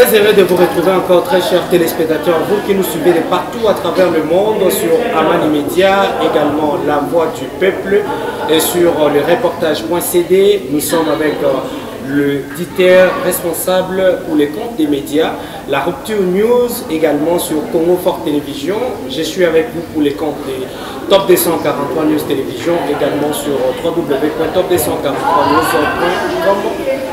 très heureux de vous retrouver encore, très chers téléspectateurs, vous qui nous suivez de partout à travers le monde sur Amani Média, également La Voix du Peuple et sur le reportage.cd. Nous sommes avec le éditeur responsable pour les comptes des médias, la Rupture News, également sur Congo Fort Télévision. Je suis avec vous pour les comptes des Top 243 News Télévision, également sur www.top243news.com.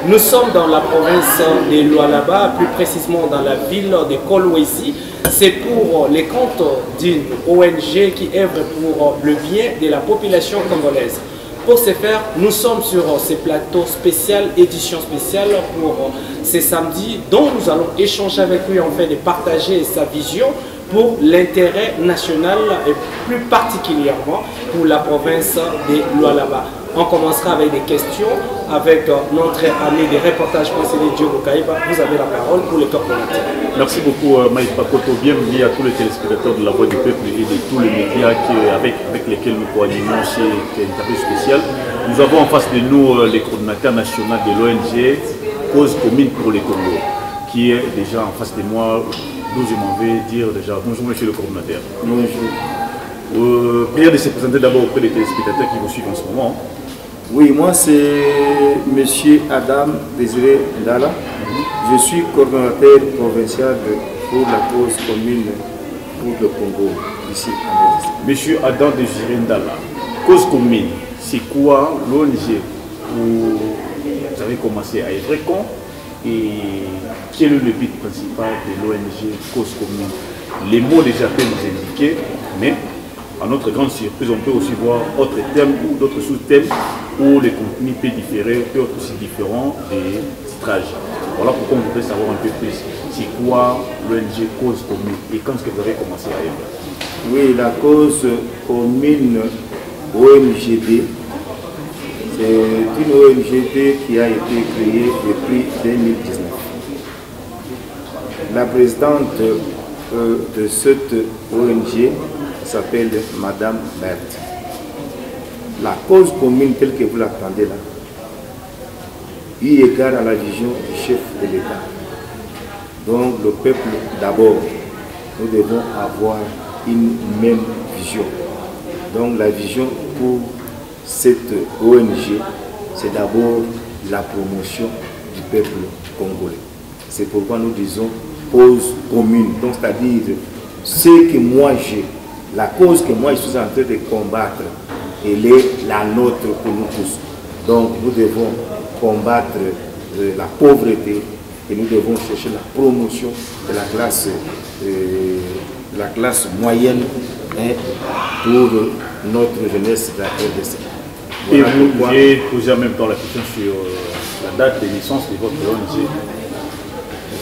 Nous sommes dans la province de Lualaba, plus précisément dans la ville de Kolwezi. C'est pour les comptes d'une ONG qui œuvre pour le bien de la population congolaise. Pour ce faire, nous sommes sur ces plateaux spécial, édition spéciale pour ce samedi, dont nous allons échanger avec lui afin de partager sa vision pour l'intérêt national et plus particulièrement pour la province de Lualaba. On commencera avec des questions avec notre ami des reportages.cd, Diogo Kaïba. Vous avez la parole pour les top commentaires. Merci beaucoup Maïf Pakoto. Bienvenue à tous les téléspectateurs de La Voix du Peuple et de tous les médias avec lesquels nous coordonnons cette interview spéciale. Nous avons en face de nous les coordinateurs nationaux de l'ONG Cause Commune pour les Congo, qui est déjà en face de moi. D'où je m'en vais dire déjà bonjour monsieur le coordinateur. Bonjour. Prière de se présenter d'abord auprès des téléspectateurs qui vous suivent en ce moment. Oui, moi c'est monsieur Adam Désiré Ndala. Je suis coordonnateur provincial pour la cause commune pour le Congo, ici à l'Est. Monsieur Adam Désiré Ndala, cause commune, c'est quoi l'ONG où vous avez commencé à être con et quel est le but principal de l'ONG cause commune? Les mots déjà peuvent nous indiquer, mais à notre grande surprise, on peut aussi voir autres thèmes ou d'autres sous-thèmes où les contenus peuvent différer, peuvent être aussi différents des titrages. Voilà pourquoi on voudrait savoir un peu plus c'est quoi l'ONG Cause Commune et quand est-ce que vous avez commencé à œuvrer? Oui, la cause commune ONGD, c'est une ONGD qui a été créée depuis 2019. La présidente de cette ONG s'appelle Madame Berthe. La cause commune telle que vous l'attendez là, eu égard à la vision du chef de l'État. Donc le peuple d'abord, nous devons avoir une même vision. Donc la vision pour cette ONG, c'est d'abord la promotion du peuple congolais. C'est pourquoi nous disons cause commune, donc c'est-à-dire ce que moi j'ai, la cause que moi je suis en train de combattre, elle est la nôtre pour nous tous. Donc nous devons combattre la pauvreté et nous devons chercher la promotion de la classe moyenne pour notre jeunesse de la RDC. Et vous pouvez poser en même temps la question sur la date de naissance de votre ONG.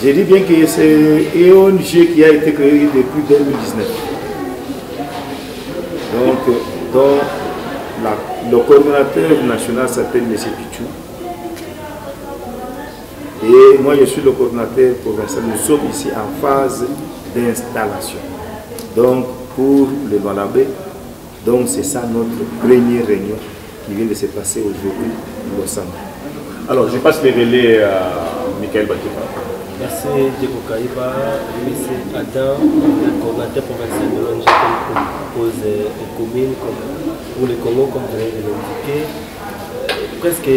J'ai dit bien que c'est une ONG qui a été créée depuis 2019. Donc le coordonnateur national s'appelle M. Pichou. Et moi je suis le coordonnateur provincial. Nous sommes ici en phase d'installation. Donc pour le Lualaba, donc c'est ça notre première réunion qui vient de se passer aujourd'hui au Centre. Alors je passe les relais à Michael Bakiba. Merci Diogo Kaïba, monsieur Adam, coordinateur provincial de l'ONG Cause Commune pour le Congo, comme vous venez de l'indiquer. Presque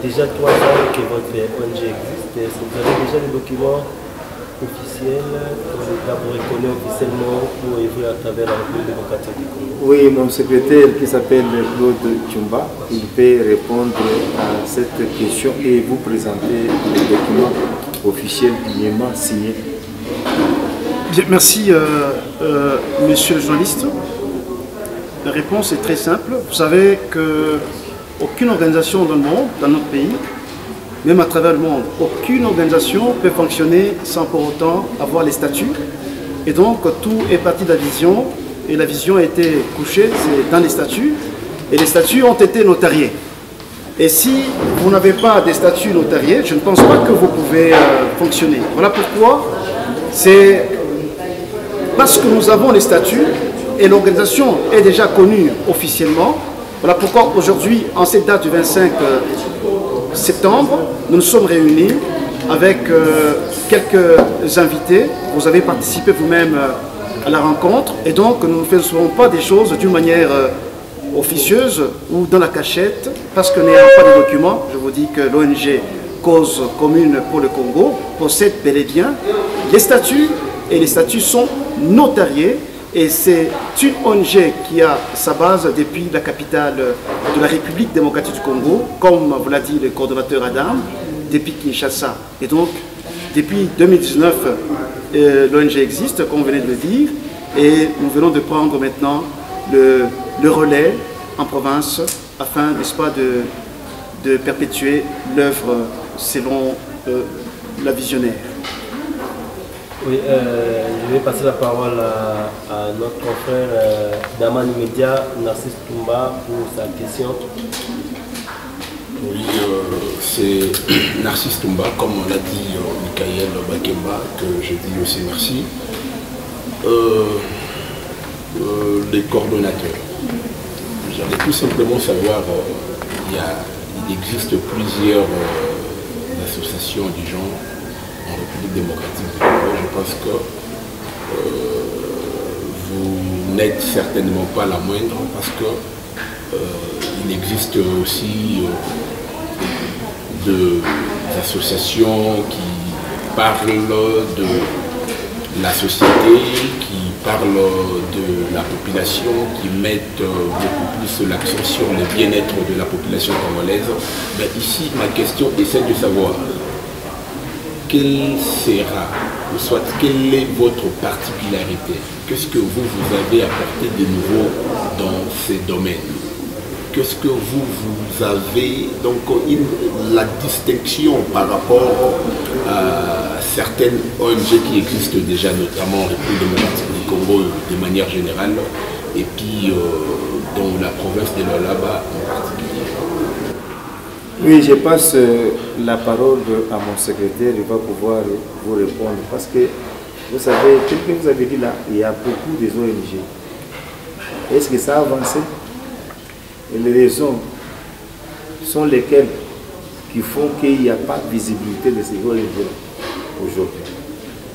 déjà 3 ans que votre ONG existe. Est-ce que vous avez déjà des documents officiels que l'État vous reconnaît officiellement pour œuvrer à travers la République démocratique du Congo? Oui, mon secrétaire qui s'appelle Claude Tchumba, il peut répondre à cette question et vous présenter les documents officiels pleinement signés. Bien, merci, monsieur le journaliste. La réponse est très simple. Vous savez qu'aucune organisation dans le monde, dans notre pays, même à travers le monde, aucune organisation peut fonctionner sans pour autant avoir les statuts. Et donc, tout est parti de la vision. Et la vision a été couchée dans les statuts. Et les statuts ont été notariés. Et si vous n'avez pas des statuts notariés, je ne pense pas que vous pouvez fonctionner. Voilà pourquoi c'est parce que nous avons les statuts et l'organisation est déjà connue officiellement. Voilà pourquoi aujourd'hui, en cette date du 25 septembre, nous nous sommes réunis avec quelques invités. Vous avez participé vous-même à la rencontre et donc nous ne faisons pas des choses d'une manière officieuse ou dans la cachette parce que n'ayant pas de documents, je vous dis que l'ONG Cause Commune pour le Congo possède bel et bien les statuts et les statuts sont notariés et c'est une ONG qui a sa base depuis la capitale de la République démocratique du Congo, comme vous l'a dit le coordonnateur Adam, depuis Kinshasa. Et donc, depuis 2019, l'ONG existe, comme vous venez de le dire, et nous venons de prendre maintenant le relais en province afin, n'est-ce pas, de perpétuer l'œuvre selon la visionnaire. Oui, je vais passer la parole à notre confrère d'Aman Media, Narcisse Toumba, pour sa question. Oui, c'est Narcisse Toumba, comme on l'a dit, Michael Bakemba, que je dis aussi merci. Les coordonnateurs. J'allais tout simplement savoir, il existe plusieurs associations du genre en République démocratique du Congo. Je pense que vous n'êtes certainement pas la moindre parce que il existe aussi des associations qui parlent de la société, qui parlent de la population, qui mettent beaucoup plus l'accent sur le bien-être de la population congolaise. Mais ici, ma question est celle de savoir quelle sera, ou soit quelle est votre particularité? Qu'est-ce que vous avez apporté de nouveau dans ces domaines? Qu'est-ce que vous avez, donc la distinction par rapport à certaines ONG qui existent déjà, notamment en République démocratique du Congo de manière générale, et puis dans la province de Lualaba en particulier? Oui, je passe la parole à mon secrétaire, il va pouvoir vous répondre. Parce que, vous savez, tel que vous avez dit là, il y a beaucoup des ONG. Est-ce que ça a avancé? Et les raisons sont lesquelles qui font qu'il n'y a pas de visibilité de ces ONG aujourd'hui.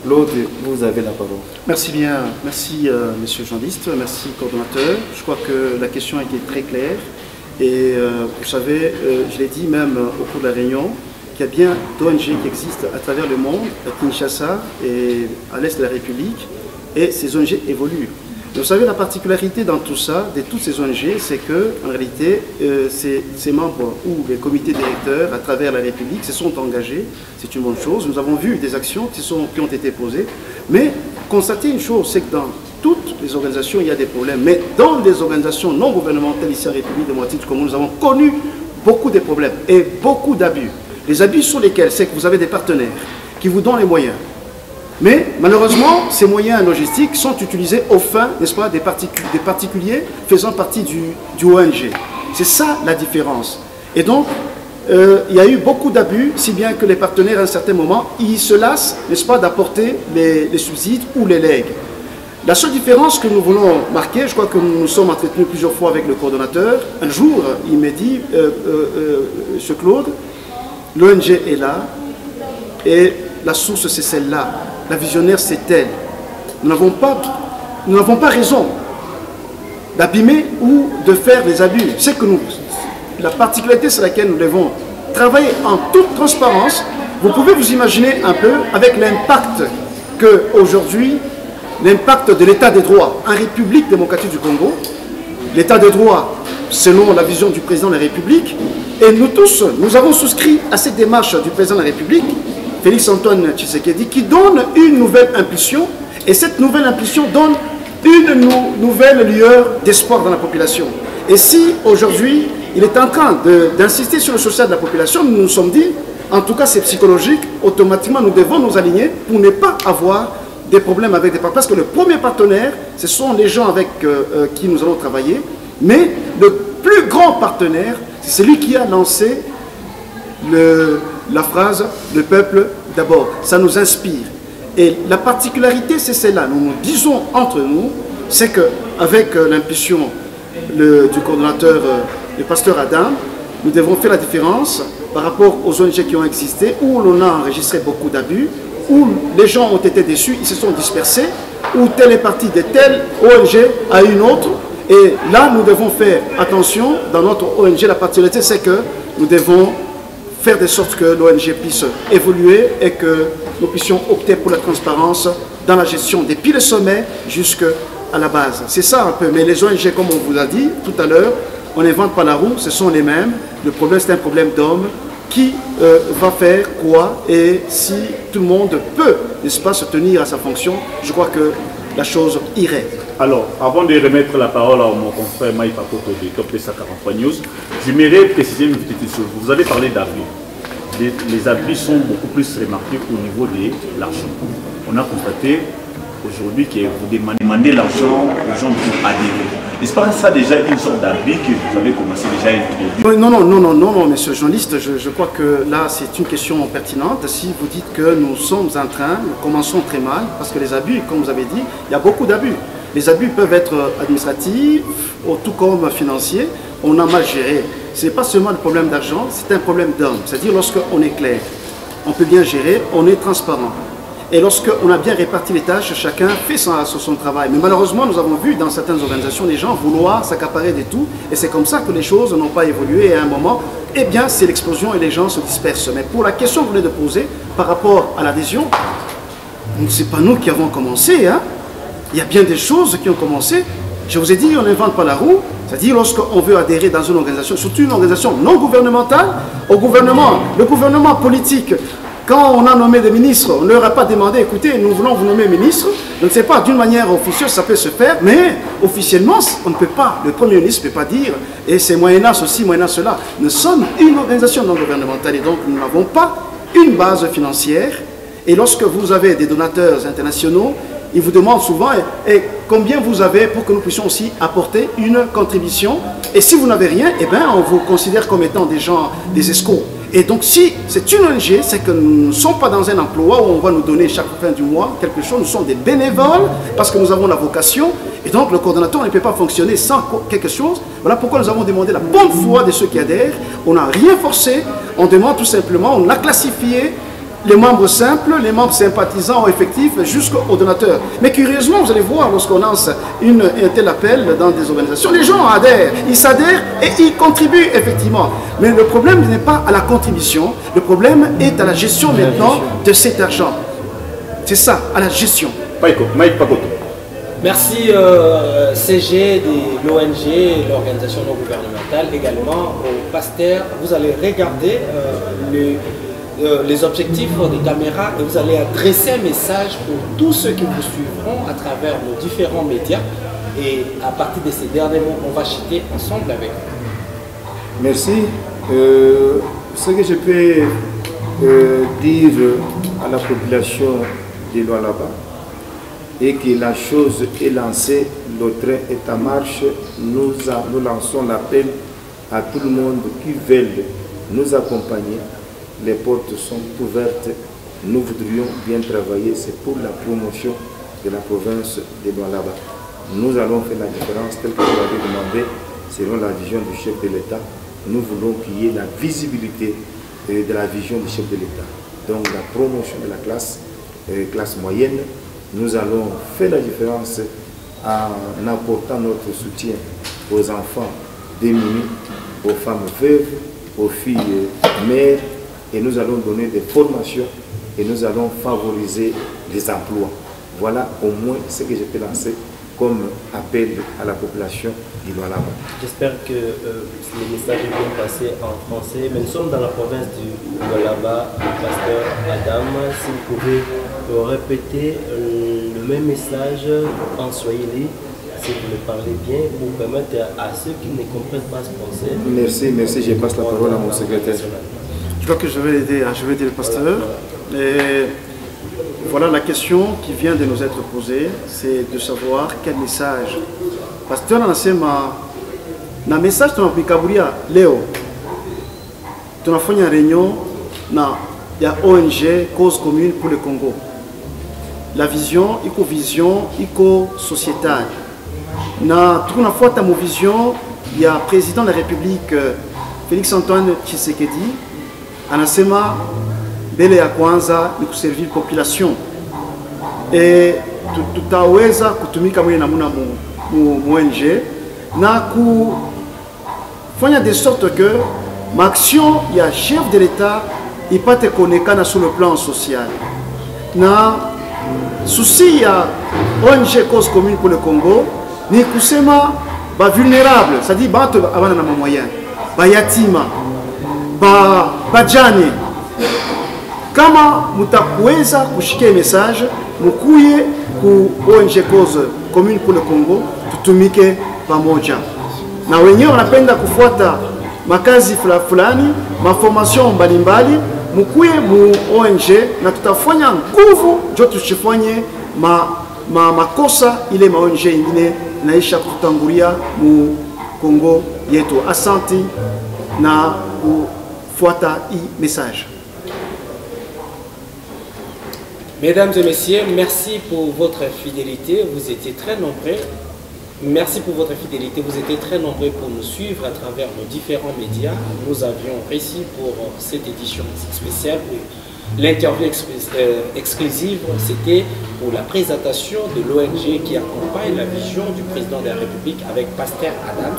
Claude, vous avez la parole. Merci bien, merci monsieur le journaliste, merci coordonnateur. Je crois que la question a été très claire. Et vous savez, je l'ai dit même au cours de la réunion, qu'il y a bien d'ONG qui existent à travers le monde, à Kinshasa et à l'est de la République, et ces ONG évoluent. Vous savez, la particularité dans tout ça, de toutes ces ONG, c'est que en réalité, ces membres ou les comités directeurs à travers la République se sont engagés, c'est une bonne chose. Nous avons vu des actions qui ont été posées, mais constater une chose, c'est que dans toutes les organisations, il y a des problèmes. Mais dans les organisations non gouvernementales ici en République démocratique du Congo, nous avons connu beaucoup de problèmes et beaucoup d'abus. Les abus sur lesquels c'est que vous avez des partenaires qui vous donnent les moyens. Mais malheureusement, ces moyens logistiques sont utilisés aux fins, n'est-ce pas, des particuliers faisant partie du ONG. C'est ça la différence. Et donc, il y a eu beaucoup d'abus, si bien que les partenaires, à un certain moment, ils se lassent, n'est-ce pas, d'apporter les subsides ou les legs. La seule différence que nous voulons marquer, je crois que nous nous sommes entretenus plusieurs fois avec le coordonnateur, un jour, il m'a dit, M. Claude, l'ONG est là, et la source c'est celle-là, la visionnaire c'est elle. Nous n'avons pas raison d'abîmer ou de faire des abus. C'est que la particularité sur laquelle nous devons travailler en toute transparence, vous pouvez vous imaginer un peu avec l'impact qu'aujourd'hui, l'impact de l'état des droits en République démocratique du Congo, l'état des droits selon la vision du président de la République, et nous tous, nous avons souscrit à cette démarche du président de la République, Félix Antoine Tshisekedi, qui donne une nouvelle impulsion, et cette nouvelle impulsion donne une nouvelle lueur d'espoir dans la population. Et si aujourd'hui, il est en train d'insister sur le social de la population, nous nous sommes dit, en tout cas c'est psychologique, automatiquement nous devons nous aligner pour ne pas avoir des problèmes avec des partenaires. Parce que le premier partenaire, ce sont les gens avec qui nous allons travailler, mais le plus grand partenaire, c'est celui qui a lancé la phrase « le peuple d'abord ». Ça nous inspire. Et la particularité, c'est celle-là. Nous nous disons entre nous, c'est qu'avec l'impulsion du coordonnateur, le pasteur Adam, nous devons faire la différence par rapport aux ONG qui ont existé, où l'on a enregistré beaucoup d'abus, où les gens ont été déçus, ils se sont dispersés, où telle est partie de telle ONG à une autre. Et là, nous devons faire attention. Dans notre ONG, la particularité, c'est que nous devons faire de sorte que l'ONG puisse évoluer et que nous puissions opter pour la transparence dans la gestion depuis le sommet jusqu'à la base. C'est ça un peu. Mais les ONG, comme on vous a dit tout à l'heure, on n'invente pas la roue, ce sont les mêmes. Le problème, c'est un problème d'homme. Qui va faire quoi, et si tout le monde peut, n'est-ce pas, se tenir à sa fonction, je crois que la chose irait. Alors, avant de remettre la parole à mon confrère Maï Pakoto de Top 43 News, j'aimerais préciser une petite chose. Vous avez parlé d'abus. Les abus sont beaucoup plus remarqués au niveau de l'argent. On a constaté aujourd'hui que vous demandez l'argent aux gens pour adhérer. N'est-ce pas ça déjà une sorte d'abus que vous avez commencé déjà à introduire? Non, monsieur le journaliste, je crois que là c'est une question pertinente. Si vous dites que nous sommes en train, nous commençons très mal, parce que les abus, comme vous avez dit, il y a beaucoup d'abus. Les abus peuvent être administratifs, tout comme financiers, on a mal géré. Ce n'est pas seulement le problème d'argent, c'est un problème d'homme. C'est-à-dire lorsqu'on est clair, on peut bien gérer, on est transparent. Et lorsqu'on a bien réparti les tâches, chacun fait son travail. Mais malheureusement, nous avons vu dans certaines organisations les gens vouloir s'accaparer de tout. Et c'est comme ça que les choses n'ont pas évolué. Et à un moment, eh bien, c'est l'explosion et les gens se dispersent. Mais pour la question que vous venez de poser, par rapport à l'adhésion, ce n'est pas nous qui avons commencé. Hein. Il y a bien des choses qui ont commencé. Je vous ai dit, on n'invente pas la roue. C'est-à-dire lorsqu'on veut adhérer dans une organisation, surtout une organisation non gouvernementale, au gouvernement, le gouvernement politique. Quand on a nommé des ministres, on ne leur a pas demandé, écoutez, nous voulons vous nommer ministre. Je ne sais pas, d'une manière officieuse, ça peut se faire, mais officiellement, on ne peut pas. Le Premier ministre ne peut pas dire, et c'est moyennant ceci, moyennant cela. Nous sommes une organisation non gouvernementale et donc nous n'avons pas une base financière. Et lorsque vous avez des donateurs internationaux, ils vous demandent souvent et combien vous avez pour que nous puissions aussi apporter une contribution. Et si vous n'avez rien, eh bien, on vous considère comme étant des gens, des escrocs. Et donc, si c'est une ONG, c'est que nous ne sommes pas dans un emploi où on va nous donner chaque fin du mois quelque chose. Nous sommes des bénévoles parce que nous avons la vocation. Et donc, le coordonnateur ne peut pas fonctionner sans quelque chose. Voilà pourquoi nous avons demandé la bonne foi de ceux qui adhèrent. On n'a rien forcé. On demande tout simplement, on a classifié les membres simples, les membres sympathisants ou effectifs jusqu'aux donateurs. Mais curieusement, vous allez voir, lorsqu'on lance un tel appel dans des organisations, les gens adhèrent, ils s'adhèrent et ils contribuent effectivement. Mais le problème n'est pas à la contribution, le problème est à la gestion maintenant de cet argent. C'est ça, à la gestion. Maïk Pakoto. Merci CG de l'ONG, l'organisation non gouvernementale, également au pasteur. Vous allez regarder les objectifs des caméras et vous allez adresser un message pour tous ceux qui vous suivront à travers nos différents médias. Et à partir de ces derniers mots, on va chiter ensemble avec vous. Merci. Ce que je peux dire à la population de Lualaba est que la chose est lancée, le train est en marche. Nous lançons l'appel à tout le monde qui veut nous accompagner. Les portes sont ouvertes. Nous voudrions bien travailler. C'est pour la promotion de la province de Lualaba. Nous allons faire la différence telle que vous l'avez demandé selon la vision du chef de l'État. Nous voulons qu'il y ait la visibilité de la vision du chef de l'État. Donc la promotion de la classe moyenne. Nous allons faire la différence en apportant notre soutien aux enfants démunis, aux femmes veuves, aux filles mères. Et nous allons donner des formations et nous allons favoriser les emplois. Voilà au moins ce que je peux lancer comme appel à la population du Lualaba. J'espère que le message est bien passé en français. Mais nous sommes dans la province du Lualaba, pasteur Adam. Si vous pouvez répéter le même message en swahili, si vous le parlez bien, pour permettre à ceux qui ne comprennent pas ce français. Merci, je passe la parole à mon secrétaire. Je crois que je vais aider le pasteur. Et voilà la question qui vient de nous être posée, c'est de savoir quel message. Pasteur anasema na message tunapikaburia leo tunafanya réunion na ya ONG Cause Commune pour le Congo. La vision iko sociétale. Na tunafuata mu vision ya président de la République Félix Antoine Tshisekedi. anasema mbele ya kwanza ni kuservir population tutaweza kutumika mwenye namuna mu ONG na kufanya de sorte que l'action ya chef de l'État ipate konekana sur le plan social. Na souci ya ONG Cause Commune pour le Congo ni kusema ba vulnérable, c'est-à-dire bato abana na moyen, ba yatima, ba jane. Kama mutakuweza kushikia message mukuye ku ONG Cause Commune pour le Congo, tutumike pamoja. Na wenyewe wanapenda kufuata makazi fulani, maformation mbalimbali, mukuye mu ONG na tutafanya nguvu ndio tuchifanye makosa ile ma ONG ingine naisha kututangulia mu Congo yetu. Asanti na kufuata hii message. Mesdames et messieurs, merci pour votre fidélité. Vous étiez très nombreux. Merci pour votre fidélité. Vous étiez très nombreux pour nous suivre à travers nos différents médias. Nous avions réussi pour cette édition spéciale. L'interview exclusive, c'était pour la présentation de l'ONG qui accompagne la vision du président de la République avec Pasteur Adams.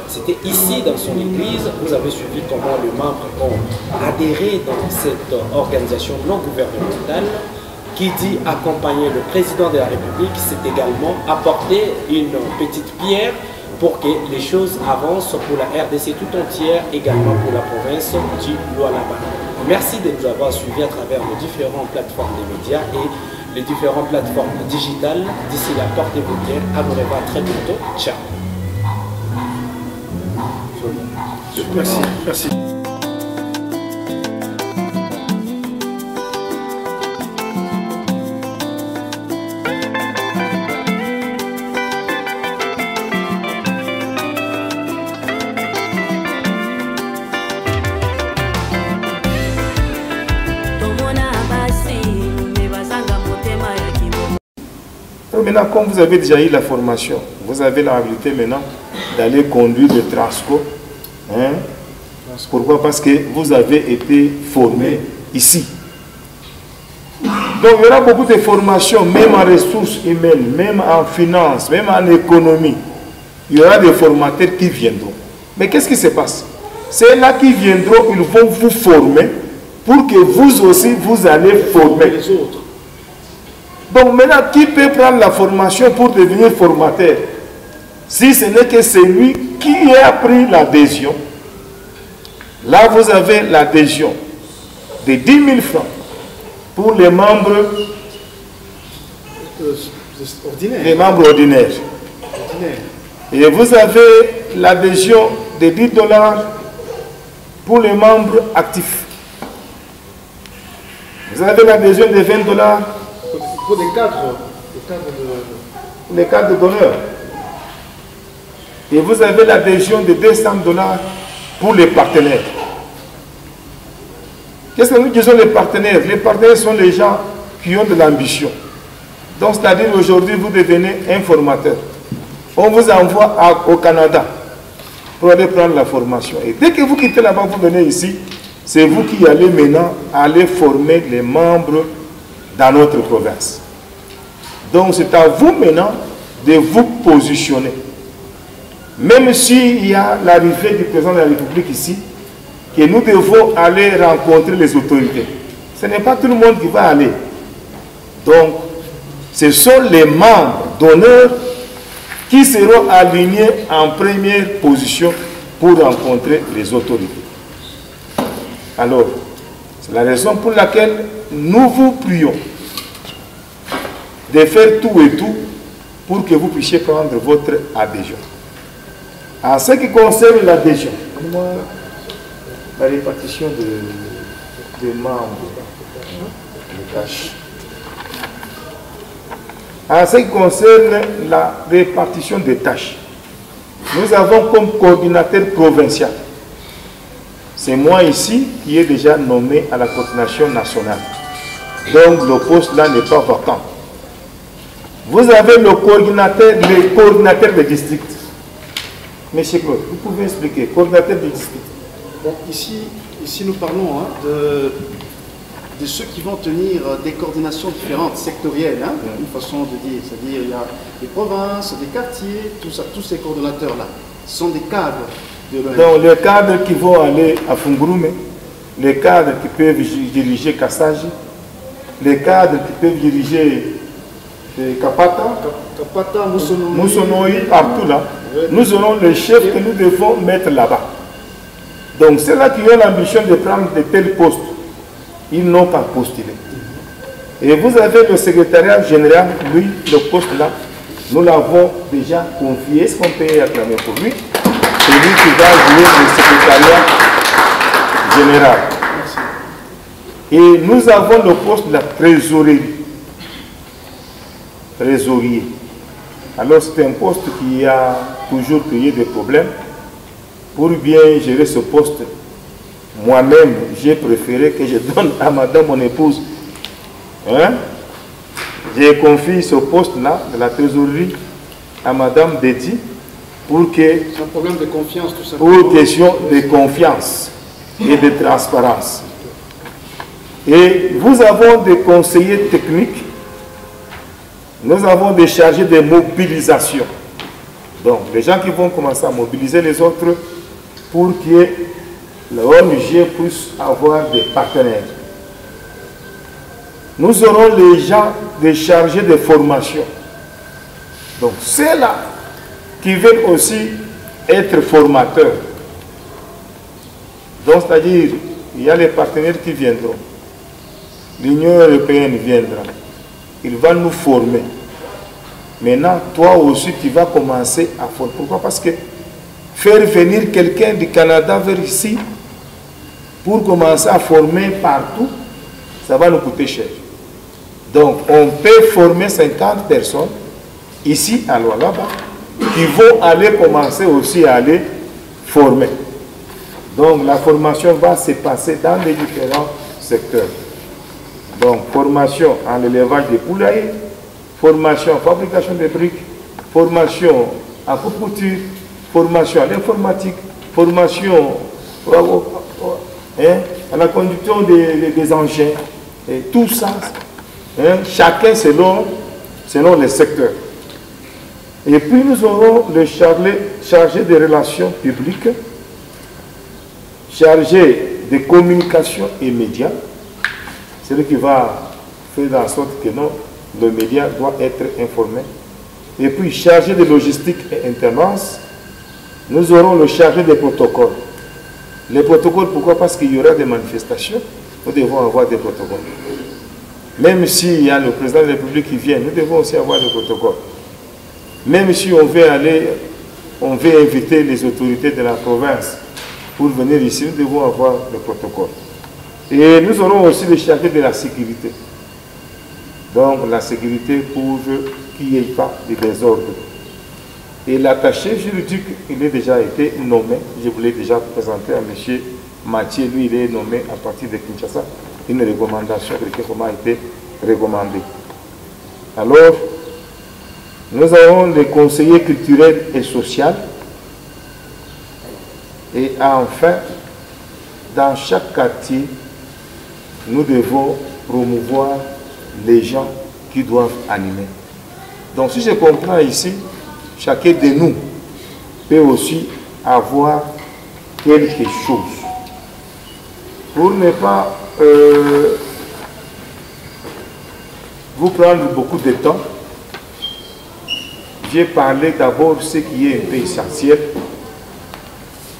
C'était ici dans son église. Vous avez suivi comment les membres ont adhéré dans cette organisation non gouvernementale. Qui dit accompagner le président de la République, c'est également apporter une petite pierre pour que les choses avancent pour la RDC tout entière, également pour la province du Lualaba. Merci de nous avoir suivis à travers nos différentes plateformes des médias et les différentes plateformes digitales. D'ici là, portez-vous bien. À vous revoir très bientôt. Ciao. Merci. Merci. Maintenant, comme vous avez déjà eu la formation, vous avez l'habilité maintenant d'aller conduire le Transco. Hein? Pourquoi? Parce que vous avez été formé ici. Donc il y aura beaucoup de formations, même en ressources humaines, même en finance, même en économie. Il y aura des formateurs qui viendront. Mais qu'est-ce qui se passe? C'est là qui viendront, ils vont vous former pour que vous aussi, vous allez former les autres. Donc maintenant, qui peut prendre la formation pour devenir formateur? Si ce n'est que celui qui a pris l'adhésion. Là, vous avez l'adhésion de 10 000 francs pour les membres ordinaires. Et vous avez l'adhésion de 10 $ pour les membres actifs. Vous avez l'adhésion de 20 $ pour les cadres d'honneur. Et vous avez l'adhésion de 200 $ pour les partenaires. Qu'est-ce que nous disons les partenaires? Les partenaires sont les gens qui ont de l'ambition. Donc, c'est-à-dire aujourd'hui, vous devenez un formateur. On vous envoie au Canada pour aller prendre la formation. Et dès que vous quittez là-bas, vous venez ici, c'est vous qui allez maintenant aller former les membres dans notre province. Donc c'est à vous maintenant de vous positionner. Même s'il y a l'arrivée du président de la République ici, que nous devons aller rencontrer les autorités. Ce n'est pas tout le monde qui va aller. Donc, ce sont les membres d'honneur qui seront alignés en première position pour rencontrer les autorités. Alors, c'est la raison pour laquelle nous vous prions de faire tout et tout pour que vous puissiez prendre votre adhésion. En ce qui concerne l'adhésion, la répartition de membres, les tâches. En ce qui concerne la répartition des tâches, nous avons comme coordinateur provincial, c'est moi ici qui est déjà nommé à la coordination nationale. Donc le poste là n'est pas vacant. Vous avez le coordinateur de district. Monsieur Claude, vous pouvez expliquer, coordinateur de district. Bon, ici, ici nous parlons de ceux qui vont tenir des coordinations différentes, sectorielles, une façon de dire. C'est-à-dire il y a des provinces, des quartiers, tout ça, tous ces coordonnateurs-là sont des cadres de l'ONG. Donc les cadres qui vont aller à Fungurume, les cadres qui peuvent diriger Kassaji, les cadres qui peuvent diriger Kapata, Moussonoï, partout là, nous aurons les chefs que nous devons mettre là-bas. Donc ceux-là qui ont l'ambition de prendre de tels postes, ils n'ont pas postulé. Et vous avez le secrétariat général, lui, le poste là, nous l'avons déjà confié. Est-ce qu'on peut acclamer pour lui? C'est lui qui va jouer le secrétariat général. Et nous avons le poste de la trésorerie. Trésorier. Alors c'est un poste qui a toujours créé des problèmes. Pour bien gérer ce poste, moi-même, j'ai préféré que je donne à madame, mon épouse. J'ai confié ce poste-là, de la trésorerie, à madame Dedi, pour que... C'est un problème de confiance, tout ça. Pour question de confiance et de transparence. Et nous avons des conseillers techniques, nous avons des chargés de mobilisation. Donc, les gens qui vont commencer à mobiliser les autres pour que l'ONG puisse avoir des partenaires. Nous aurons les gens des chargés de formation. Donc, ceux-là qui veulent aussi être formateurs. Donc, c'est-à-dire, il y a les partenaires qui viendront. L'Union européenne viendra. Il va nous former. Maintenant, toi aussi, tu vas commencer à former. Pourquoi? Parce que faire venir quelqu'un du Canada vers ici pour commencer à former partout, ça va nous coûter cher. Donc, on peut former 50 personnes ici à Lualaba qui vont aller commencer aussi à aller former. Donc, la formation va se passer dans les différents secteurs. Donc, formation en élevage des poulaillers, formation en fabrication de briques, formation en couture, formation en informatique, formation à la conduction des engins, et tout ça, chacun selon les secteurs. Et puis nous aurons le chargé des relations publiques, chargé des communications et médias, c'est lui qui va faire en sorte que non, le média doit être informé. Et puis chargé de logistique et intervenance, nous aurons le chargé des protocoles. Les protocoles, pourquoi? Parce qu'il y aura des manifestations, nous devons avoir des protocoles. Même s'il y a le président de la République qui vient, nous devons aussi avoir des protocoles. Même si on veut inviter les autorités de la province pour venir ici, nous devons avoir des protocoles. Et nous aurons aussi le chargé de la sécurité. Donc la sécurité pour qu'il n'y ait pas de désordre. Et l'attaché juridique, il a déjà été nommé. Je voulais déjà présenter à M. Mathieu. Lui, il est nommé à partir de Kinshasa. Une recommandation de comment a été recommandée. Alors, nous avons les conseillers culturels et sociaux. Et enfin, dans chaque quartier, nous devons promouvoir les gens qui doivent animer. Donc si je comprends ici, chacun de nous peut aussi avoir quelque chose. Pour ne pas vous prendre beaucoup de temps, j'ai parlé d'abord ce qui est un peu essentiel,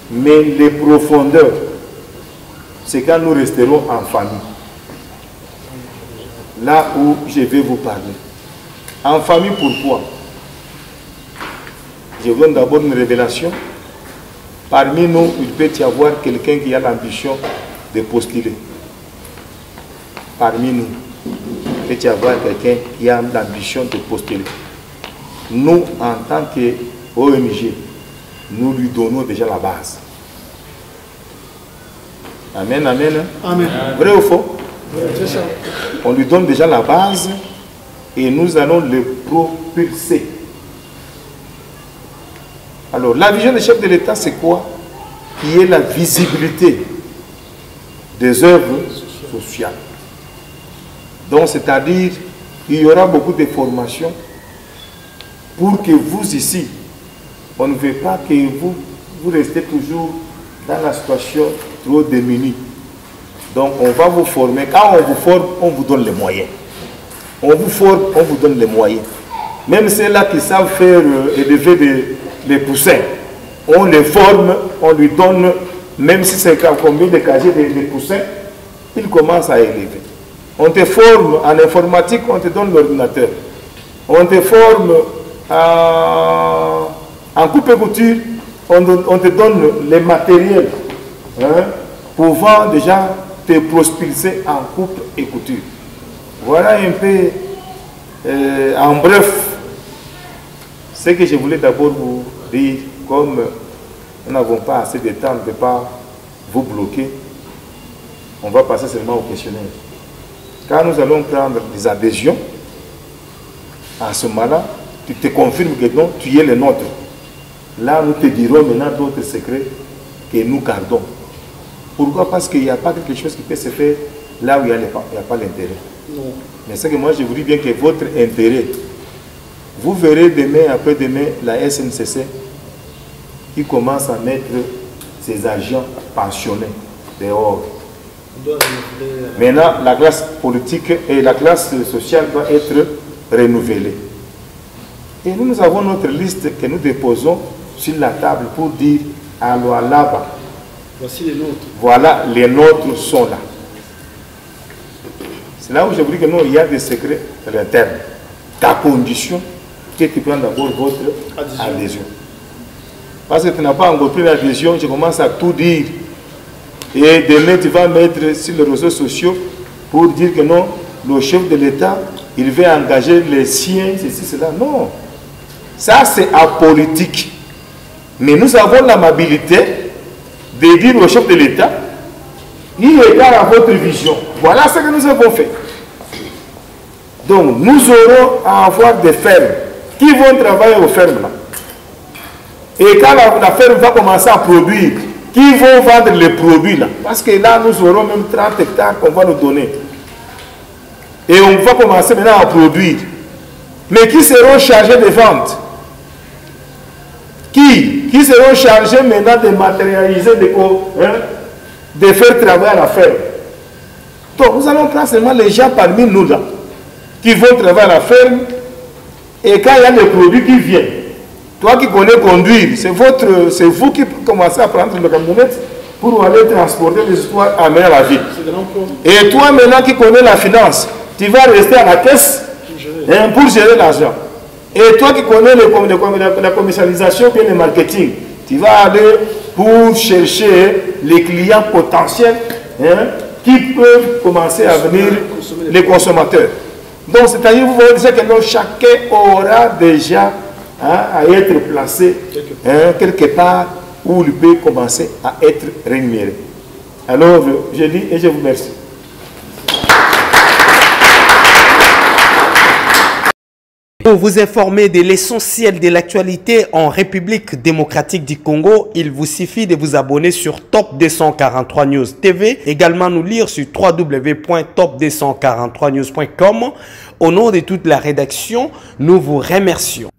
mais les profondeurs, c'est quand nous resterons en famille. Là où je vais vous parler. En famille, pourquoi? Je vous donne d'abord une révélation. Parmi nous, il peut y avoir quelqu'un qui a l'ambition de postuler. Parmi nous, il peut y avoir quelqu'un qui a l'ambition de postuler. Nous, en tant qu'ONG, nous lui donnons déjà la base. Amen, amen. Amen. Vrai ou faux? C'est ça. On lui donne déjà la base et nous allons le propulser. Alors, la vision du chef de l'État, c'est quoi? Qui est la visibilité des œuvres sociales. Donc, c'est-à-dire, il y aura beaucoup de formations pour que vous ici, on ne veut pas que vous restez toujours dans la situation trop démunie. Donc, on va vous former. Quand on vous forme, on vous donne les moyens. On vous forme, on vous donne les moyens. Même ceux-là qui savent faire élever des poussins, on les forme, on lui donne, même si c'est combien de casiers de poussins, il commence à élever. On te forme en informatique, on te donne l'ordinateur. On te forme en coupe et couture, on te donne les matériels pouvant déjà te propulser en coupe et couture. Voilà un peu, en bref, ce que je voulais d'abord vous dire. Comme nous n'avons pas assez de temps, on ne peut pas vous bloquer, on va passer seulement au questionnaire. Quand nous allons prendre des adhésions, à ce moment-là, tu te confirmes que non, tu es le nôtre. Là, nous te dirons maintenant d'autres secrets que nous gardons. Pourquoi? Parce qu'il n'y a pas quelque chose qui peut se faire là où il n'y a pas l'intérêt. Mais c'est que moi, je vous dis bien que votre intérêt, vous verrez demain, après-demain, la SNCC qui commence à mettre ses agents pensionnés dehors. Maintenant, la classe politique et la classe sociale doit être renouvelée. Et nous avons notre liste que nous déposons sur la table pour dire à Lualaba, voici les nôtres. Voilà, les nôtres sont là. C'est là où je vous dis que non, il y a des secrets à l'interne. Ta condition, que tu prends d'abord votre adhésion. Parce que tu n'as pas encore pris l'adhésion, je commence à tout dire. Et demain, tu vas mettre sur les réseaux sociaux pour dire que non, le chef de l'État, il veut engager les siens, ceci, cela. Non. Ça, c'est apolitique. Mais nous avons l'amabilité de dire au chef de l'État, il regarde à votre vision. Voilà ce que nous avons fait. Donc, nous aurons à avoir des fermes qui vont travailler aux fermes là. Et quand la ferme va commencer à produire, qui vont vendre les produits là. Parce que là, nous aurons même 30 hectares qu'on va nous donner. Et on va commencer maintenant à produire. Mais qui seront chargés de vente? Qui seront chargés maintenant de matérialiser, de faire travailler à la ferme? Donc, nous allons prendre seulement les gens parmi nous là, qui vont travailler à la ferme. Et quand il y a des produits qui viennent, toi qui connais conduire, c'est vous qui commencez à prendre le camionnette pour aller transporter les histoires amener à la ville. Et toi maintenant qui connais la finance, tu vas rester à la caisse pour gérer l'argent. Et toi qui connais la commercialisation et le marketing, tu vas aller pour chercher les clients potentiels qui peuvent commencer à venir, les consommateurs. Donc c'est-à-dire, vous voyez déjà que chacun aura déjà à être placé quelque part où il peut commencer à être rémunéré. Alors, je dis et je vous remercie. Pour vous informer de l'essentiel de l'actualité en République démocratique du Congo, il vous suffit de vous abonner sur Top 243 News TV. Également nous lire sur www.top243news.com. Au nom de toute la rédaction, nous vous remercions.